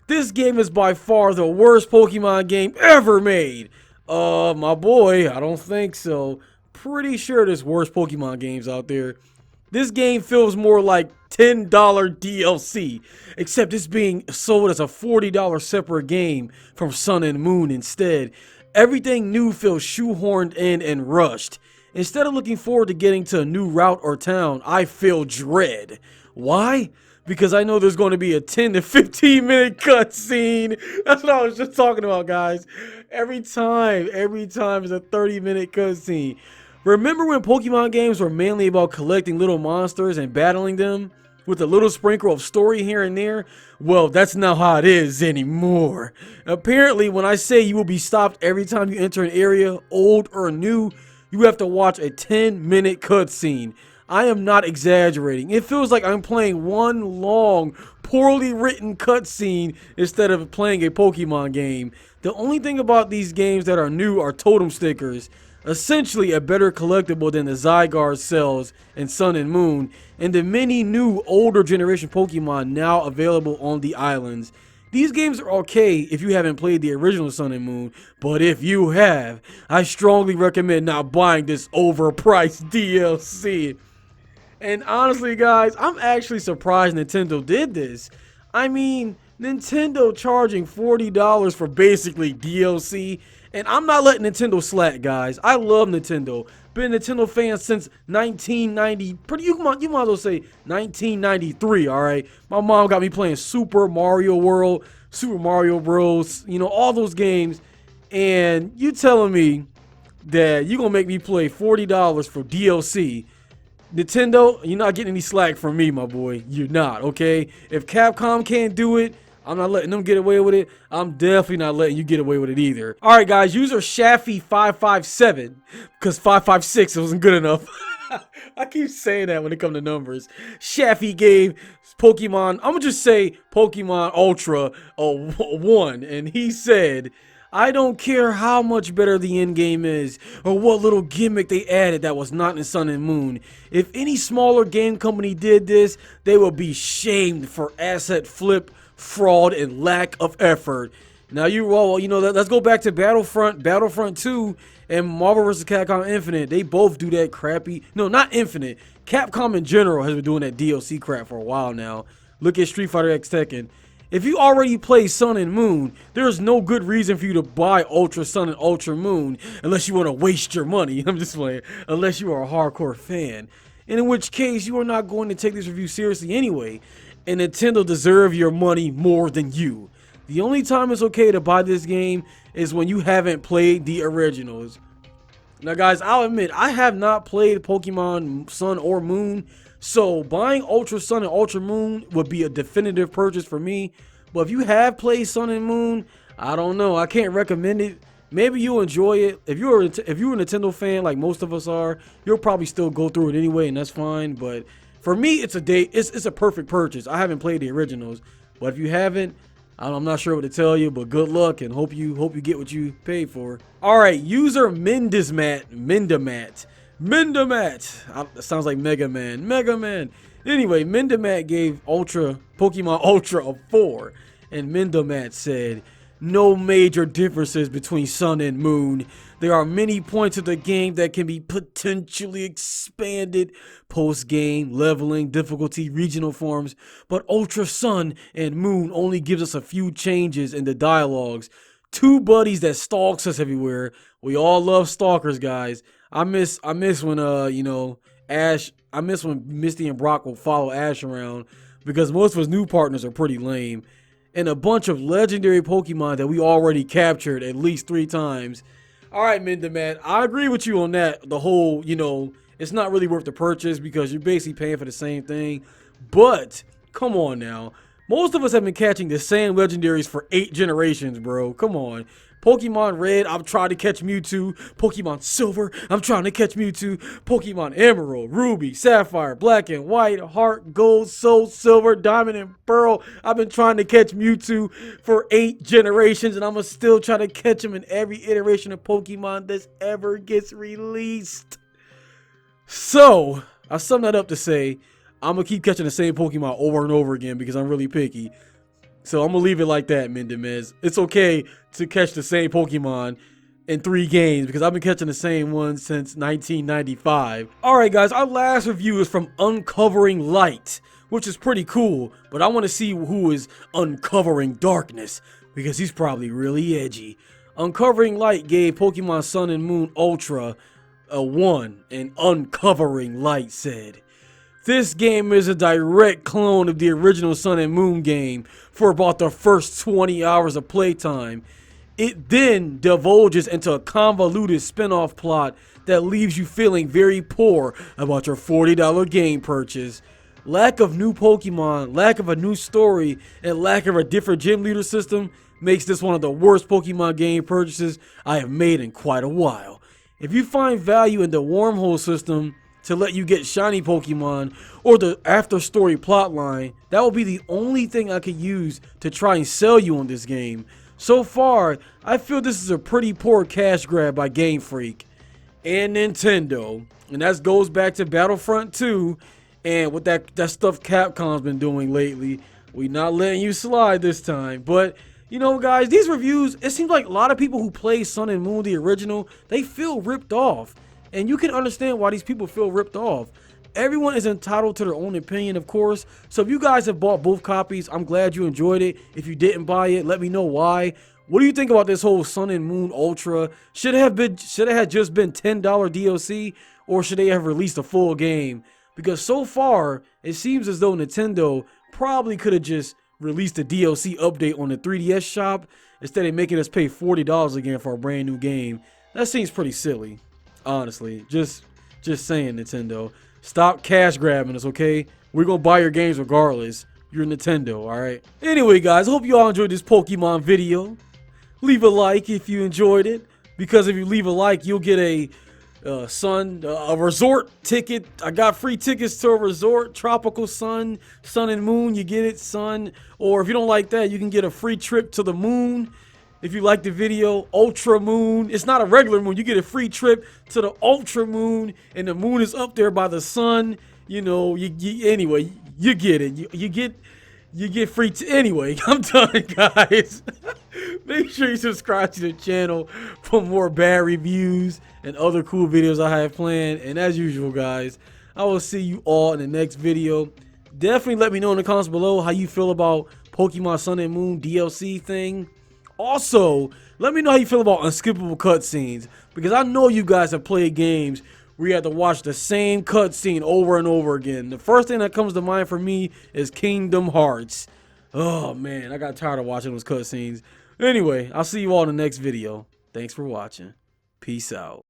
This game is by far the worst Pokemon game ever made. My boy, I don't think so. Pretty sure there's worse Pokemon games out there. This game feels more like $10 DLC, except it's being sold as a $40 separate game from Sun and Moon instead. Everything new feels shoehorned in and rushed. Instead of looking forward to getting to a new route or town, I feel dread. Why? Because I know there's going to be a 10 to 15 minute cutscene. That's what I was just talking about, guys. Every time is a 30-minute cutscene. Remember when Pokemon games were mainly about collecting little monsters and battling them with a little sprinkle of story here and there? Well, that's not how it is anymore. Apparently, when I say you will be stopped every time you enter an area, old or new, you have to watch a 10-minute cutscene. I am not exaggerating. It feels like I'm playing one long, poorly written cutscene instead of playing a Pokemon game. The only thing about these games that are new are totem stickers. Essentially a better collectible than the Zygarde cells in Sun and Moon, and the many new older generation Pokemon now available on the islands. These games are okay if you haven't played the original Sun and Moon, but if you have, I strongly recommend not buying this overpriced DLC. And honestly, guys, I'm actually surprised Nintendo did this. I mean, Nintendo charging $40 for basically DLC. And I'm not letting Nintendo slack, guys. I love Nintendo. Been a Nintendo fan since 1990. You might as well say 1993, alright? My mom got me playing Super Mario World, Super Mario Bros., you know, all those games. And you telling me that you're going to make me play $40 for DLC. Nintendo, you're not getting any slack from me, my boy. You're not, okay? If Capcom can't do it, I'm not letting them get away with it. I'm definitely not letting you get away with it either. All right, guys, user Shaffy557, because 556 wasn't good enough. I keep saying that when it comes to numbers. Shaffy gave Pokemon, I'm going to just say Pokemon Ultra a 1, and he said, I don't care how much better the end game is or what little gimmick they added that was not in Sun and Moon. If any smaller game company did this, they would be shamed for asset flip, fraud, and lack of effort. Now let's go back to Battlefront 2 and Marvel vs. Capcom Infinite. They both do that crappy, no, not Infinite. Capcom in general has been doing that DLC crap for a while now. Look at Street Fighter X Tekken. If you already play Sun and Moon, there's no good reason for you to buy Ultra Sun and Ultra Moon unless you want to waste your money. I'm just playing. Unless you are a hardcore fan. And in which case, you are not going to take this review seriously anyway. And Nintendo deserve your money more than you. The only time it's okay to buy this game is when you haven't played the originals. Now, guys, I'll admit, I have not played Pokemon Sun or Moon. So buying Ultra Sun and Ultra Moon would be a definitive purchase for me. But if you have played Sun and Moon, I don't know. I can't recommend it. Maybe you'll enjoy it. If you're a Nintendo fan like most of us are, you'll probably still go through it anyway, and that's fine. But for me, it's a perfect purchase. I haven't played the originals, but if you haven't, I'm not sure what to tell you. But good luck, and hope you get what you paid for. All right, user Mendamat. That sounds like Mega Man. Anyway, Mendamat gave Pokemon Ultra a 4. And Mendamat said, no major differences between Sun and Moon. There are many points of the game that can be potentially expanded. Post-game, leveling, difficulty, regional forms. But Ultra Sun and Moon only gives us a few changes in the dialogues. Two buddies that stalks us everywhere. We all love stalkers, guys. I miss when Ash. I miss when Misty and Brock will follow Ash around because most of his new partners are pretty lame, and a bunch of legendary Pokemon that we already captured at least 3 times. All right, Mendamat, I agree with you on that. The whole, it's not really worth the purchase because you're basically paying for the same thing. But come on now, most of us have been catching the same legendaries for 8 generations, bro. Come on. Pokemon Red, I'm trying to catch Mewtwo. Pokemon Silver, I'm trying to catch Mewtwo. Pokemon Emerald, Ruby, Sapphire, Black and White, Heart, Gold, Soul, Silver, Diamond, and Pearl. I've been trying to catch Mewtwo for 8 generations, and I'm going to still try to catch him in every iteration of Pokemon that ever gets released. So, I sum that up to say, I'm going to keep catching the same Pokemon over and over again because I'm really picky. So I'm gonna leave it like that, Mendemez. It's okay to catch the same Pokemon in 3 games because I've been catching the same one since 1995. Alright guys, our last review is from Uncovering Light, which is pretty cool, but I want to see who is uncovering darkness because he's probably really edgy. Uncovering Light gave Pokemon Sun and Moon Ultra a 1, and Uncovering Light said, "This game is a direct clone of the original Sun and Moon game for about the first 20 hours of playtime. It then divulges into a convoluted spin-off plot that leaves you feeling very poor about your $40 game purchase. Lack of new Pokemon, lack of a new story, and lack of a different gym leader system makes this one of the worst Pokemon game purchases I have made in quite a while. If you find value in the wormhole system to let you get shiny Pokemon or the after story plotline, that will be the only thing I could use to try and sell you on this game. So far, I feel this is a pretty poor cash grab by Game Freak and Nintendo." And that goes back to Battlefront 2 and what that stuff Capcom's been doing lately. We not letting you slide this time. But, you know, guys, these reviews, it seems like a lot of people who play Sun and Moon, the original, they feel ripped off. And you can understand why these people feel ripped off. Everyone is entitled to their own opinion, of course. So if you guys have bought both copies, I'm glad you enjoyed it. If you didn't buy it, let me know why. What do you think about this whole Sun and Moon Ultra? Should it have just been $10 DLC, or should they have released a full game? Because so far, it seems as though Nintendo probably could have just released a DLC update on the 3DS shop instead of making us pay $40 again for a brand new game. That seems pretty silly, honestly. Just saying, Nintendo. Stop cash grabbing us, okay? We're gonna buy your games regardless. You're Nintendo, alright? Anyway, guys, I hope you all enjoyed this Pokemon video. Leave a like if you enjoyed it, because if you leave a like, you'll get a resort ticket. I got free tickets to a resort, Tropical Sun, Sun and Moon. You get it, Sun. Or if you don't like that, you can get a free trip to the moon. If you like the video, Ultra Moon. It's not a regular moon. You get a free trip to the Ultra Moon, and the moon is up there by the sun. You know, anyway, you get it. You get free. Anyway, I'm done, guys. Make sure you subscribe to the channel for more bad reviews and other cool videos I have planned. And as usual, guys, I will see you all in the next video. Definitely let me know in the comments below how you feel about Pokemon Sun and Moon DLC thing. Also, let me know how you feel about unskippable cutscenes, because I know you guys have played games where you have to watch the same cutscene over and over again. The first thing that comes to mind for me is Kingdom Hearts. Oh man, I got tired of watching those cutscenes. Anyway, I'll see you all in the next video. Thanks for watching. Peace out.